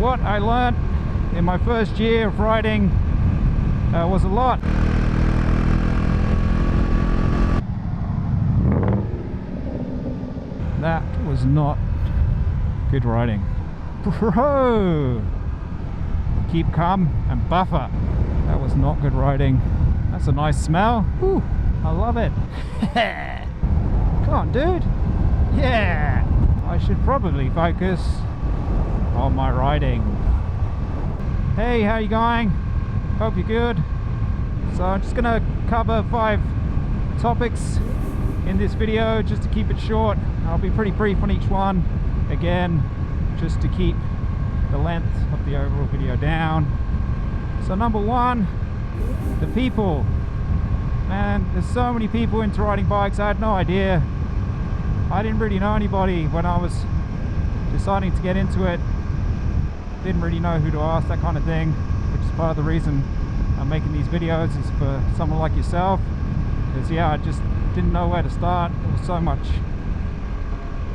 what I learned in my first year of riding was a lot. That was not good riding. Bro! Keep calm and buffer. That was not good riding. That's a nice smell. Whew, I love it. Come on, dude. Yeah! I should probably focus on my riding. Hey, how you going? Hope you're good. So I'm just gonna cover 5 topics in this video just to keep it short. I'll be pretty brief on each one. Again, just to keep the length of the overall video down. So number 1, the people. Man, there's so many people into riding bikes. I had no idea. I didn't really know anybody when I was deciding to get into it. Didn't really know who to ask, that kind of thing, which is part of the reason I'm making these videos, is for someone like yourself. Because yeah, I just didn't know where to start. There was so much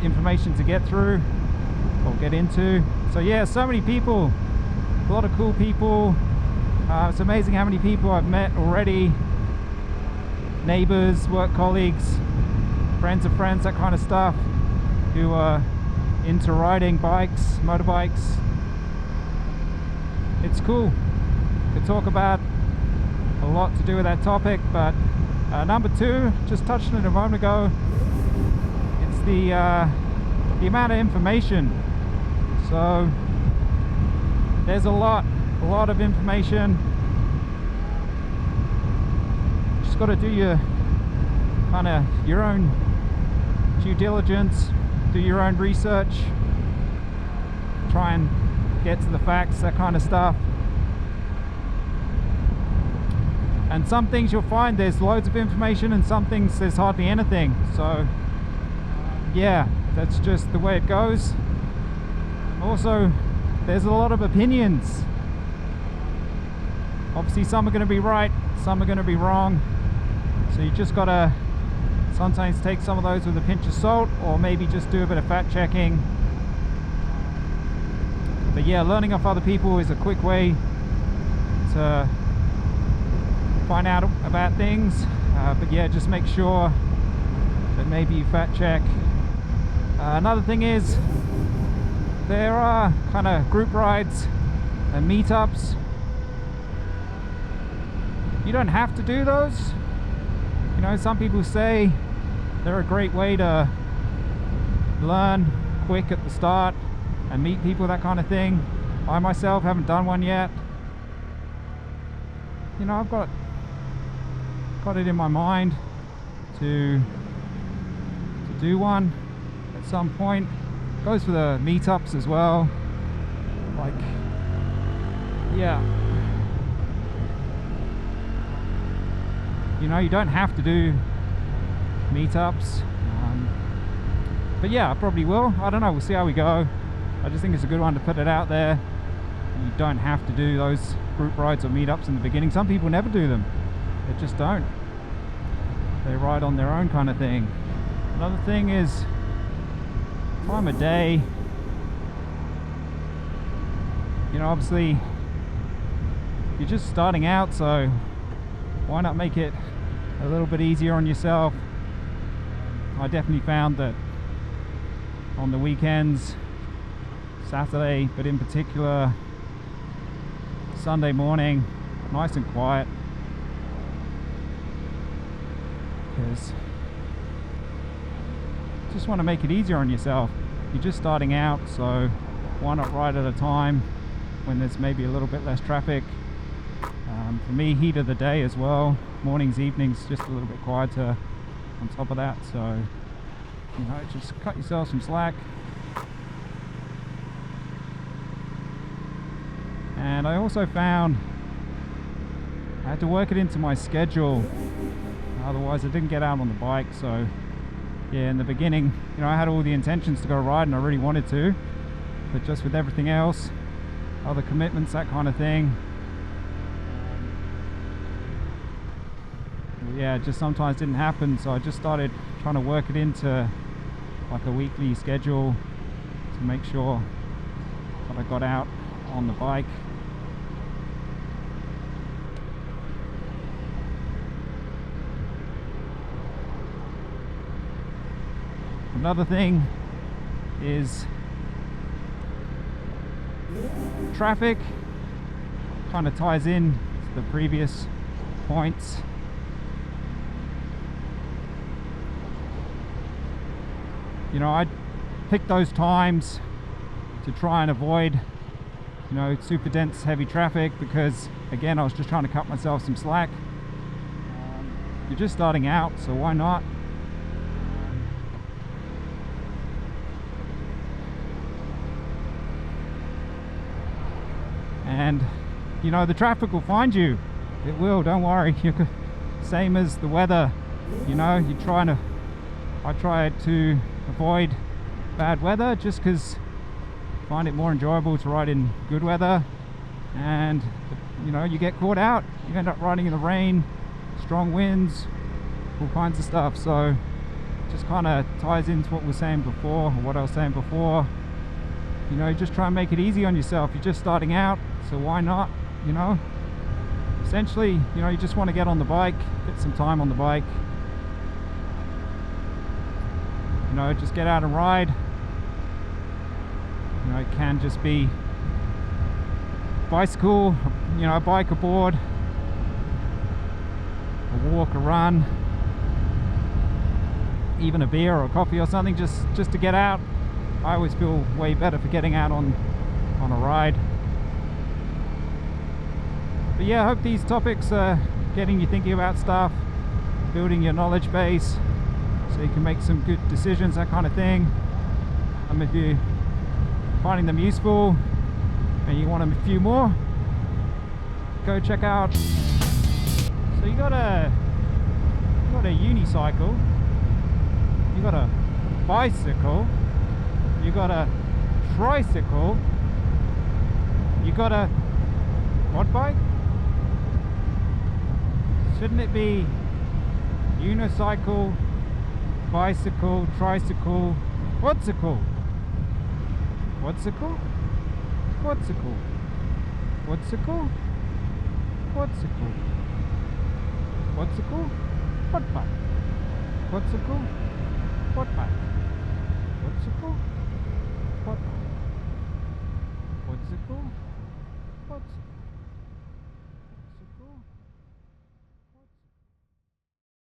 information to get through or get into. So yeah, so many people, a lot of cool people. It's amazing how many people I've met already. Neighbors, work colleagues, friends of friends, that kind of stuff, who are into riding bikes, motorbikes. It's cool. Could talk about a lot to do with that topic, but number 2, just touched on it a moment ago, it's the amount of information. So there's a lot of information. Just got to do your own due diligence, do your own research, try and get to the facts, that kind of stuff. And some things you'll find there's loads of information, and some things there's hardly anything. So yeah, that's just the way it goes. Also, there's a lot of opinions. Obviously some are going to be right, some are going to be wrong, so you just gotta sometimes take some of those with a pinch of salt, or maybe just do a bit of fact checking. But yeah, learning off other people is a quick way to find out about things. But yeah, just make sure that maybe you fact check. Another thing is, there are kind of group rides and meetups. You don't have to do those. You know, some people say they're a great way to learn quick at the start and meet people, that kind of thing. I myself haven't done one yet. You know, I've got it in my mind to do one at some point. Goes for the meetups as well. Like, yeah, you know, you don't have to do meetups, but yeah, I probably will. I don't know, we'll see how we go. I just think it's a good one to put it out there. You don't have to do those group rides or meetups in the beginning. Some people never do them. They just don't. They ride on their own kind of thing. Another thing is time of day. You know, obviously you're just starting out, so why not make it a little bit easier on yourself? I definitely found that on the weekends, Saturday, but in particular Sunday morning, nice and quiet, because just want to make it easier on yourself. You're just starting out, so why not ride at a time when there's maybe a little bit less traffic. For me, heat of the day as well, mornings, evenings, just a little bit quieter on top of that, so you know, just cut yourself some slack. And I also found I had to work it into my schedule, otherwise I didn't get out on the bike. So yeah, in the beginning, you know, I had all the intentions to go ride and I really wanted to, but just with everything else, other commitments, that kind of thing, yeah, it just sometimes didn't happen. So I just started trying to work it into like a weekly schedule to make sure that I got out on the bike. Another thing is traffic. Kind of ties in to the previous points. You know, I pick those times to try and avoid, you know, super dense heavy traffic, because again, I was just trying to cut myself some slack. You're just starting out, so why not? And you know, the traffic will find you. It will, don't worry. Same as the weather, you know, I try to avoid bad weather just because I find it more enjoyable to ride in good weather. And you know, you get caught out, you end up riding in the rain, strong winds, all kinds of stuff. So just kind of ties into what we were saying before, or what I was saying before. You know, just try and make it easy on yourself. You're just starting out, so why not? You know, essentially, you know, you just want to get on the bike, get some time on the bike, you know, just get out and ride. You know, it can just be bicycle, you know, a bike, a board, a walk, a run, even a beer or a coffee or something, just to get out. I always feel way better for getting out on a ride. But yeah, I hope these topics are getting you thinking about stuff, building your knowledge base so you can make some good decisions, that kind of thing. If you're finding them useful and you want a few more, go check out. So you got a unicycle, you got a bicycle, you got a tricycle, you got a what bike? Shouldn't it be unicycle, bicycle, tricycle, whatsicle? Whatsicle? Whatsicle? Whatsicle? Whatsicle? Whatsicle? What bike? Whatsicle? What bike? Whatsicle? What bike? Whatsicle? Whatsicle?